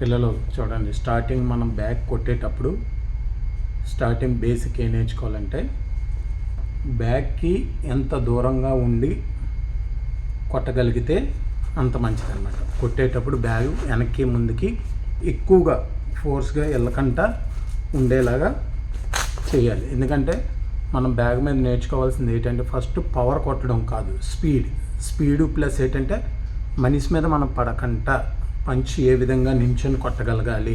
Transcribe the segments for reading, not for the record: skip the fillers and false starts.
పిల్లలు చూడండి, స్టార్టింగ్ మనం బ్యాగ్ కొట్టేటప్పుడు స్టార్టింగ్ బేసిక్ ఏం నేర్చుకోవాలంటే బ్యాగ్కి ఎంత దూరంగా ఉండి కొట్టగలిగితే అంత మంచిది అనమాట. కొట్టేటప్పుడు బ్యాగ్ వెనక్కి ముందుకి ఎక్కువగా ఫోర్స్గా వెళ్ళకుండా ఉండేలాగా చేయాలి. ఎందుకంటే మనం బ్యాగ్ మీద నేర్చుకోవాల్సింది ఏంటంటే ఫస్ట్ పవర్ కొట్టడం కాదు, స్పీడు ప్లస్ ఏంటంటే మనిషి మీద మనం పడకుండా పంచ్ ఏ విధంగా నించుని కొట్టగలగాలి,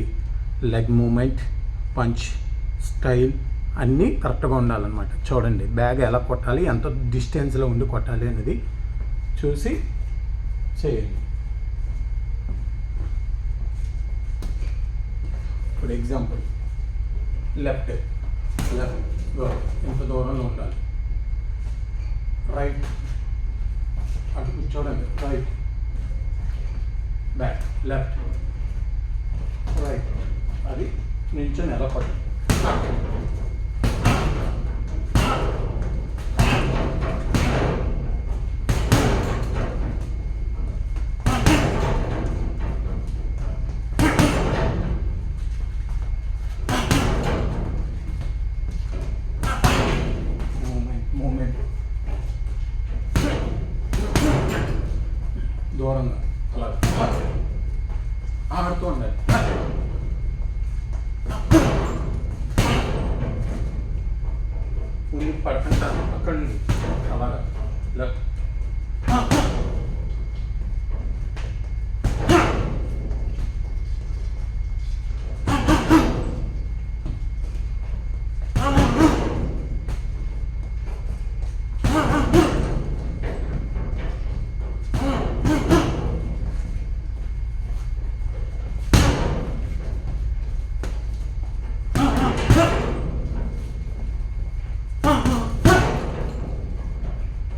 లెగ్ మూమెంట్, పంచ్ స్టైల్ అన్నీ కరెక్ట్గా ఉండాలన్నమాట. చూడండి బ్యాగ్ ఎలా కొట్టాలి, ఎంత డిస్టెన్స్లో ఉండి కొట్టాలి అనేది చూసి చేయండి. ఇప్పుడు ఎగ్జాంపుల్ లెఫ్ట్ ఎంత దూరంలో ఉండాలి, రైట్ అటు చూడండి, రైట్ బ్యాక్, లెఫ్ట్ రైట్, అది నిల్చొని ఎలా కొట్టాలి. మూమెంట్ దూరంగా అలా ఆడుతూ ఉండాలి. ముందు పడకుండా అక్కడ నుండి అలాగా లెఫ్ట్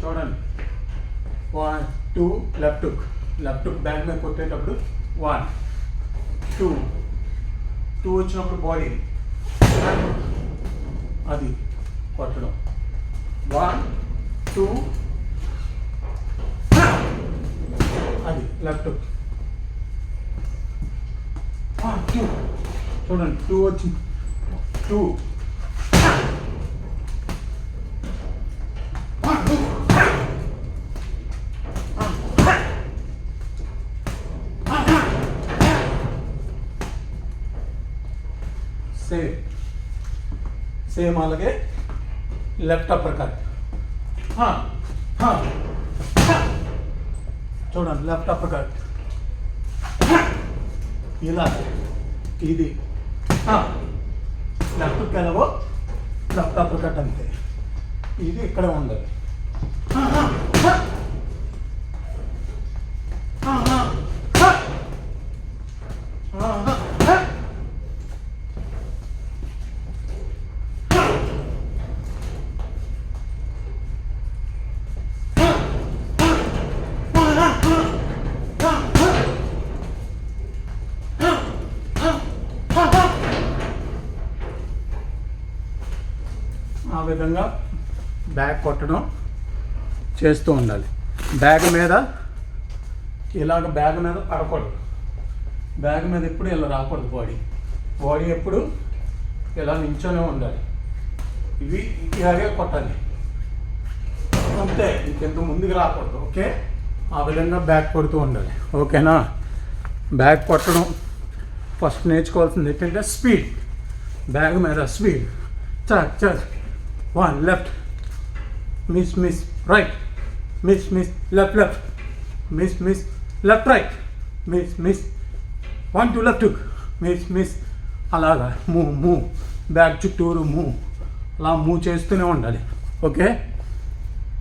చూడండి. 1 2 లెఫ్ట్ హుక్ బ్యాగ్ మీద కొట్టేటప్పుడు 1 2 వచ్చినప్పుడు బాడీ అది కొట్టడం 1 2 అది లెఫ్ట్ హుక్ 1 2 చూడండి 2 వచ్చి 2 సేమ్ అలాగే లెఫ్ట్ అప్పర్ కట్ చూడండి, లెఫ్ట్ అప్పర్ కట్ ఇలా ఇది లెఫ్ట్ కెలవో లెఫ్ట్ అప్పర్ కట్ అంతే, ఇది ఇక్కడ ఉండదు. ఆ విధంగా బ్యాగ్ కొట్టడం చేస్తూ ఉండాలి. బ్యాగ్ మీద ఇలాగ బ్యాగ్ మీద పడకూడదు, బ్యాగ్ మీద ఎప్పుడు ఇలా రాకూడదు, బాడీ ఎప్పుడు ఇలా నించొనే ఉండాలి. ఇవి ఇలాగే కొట్టాలి అంతే, ఇంకెంత ముందుకు రాకూడదు. ఓకే, ఆ విధంగా బ్యాగ్ కొడుతూ ఉండాలి. ఓకేనా? బ్యాగ్ కొట్టడం ఫస్ట్ నేర్చుకోవాల్సింది ఏంటంటే స్పీడ్, బ్యాగ్ మీద స్పీడ్. చక్ 1 left miss right, miss left miss left right, miss 1 2 left hook miss అలాగా మూవ్ బ్యాగ్ చుట్టూరు మూవ్, అలా మూవ్ చేస్తూనే ఉండాలి. ఓకే.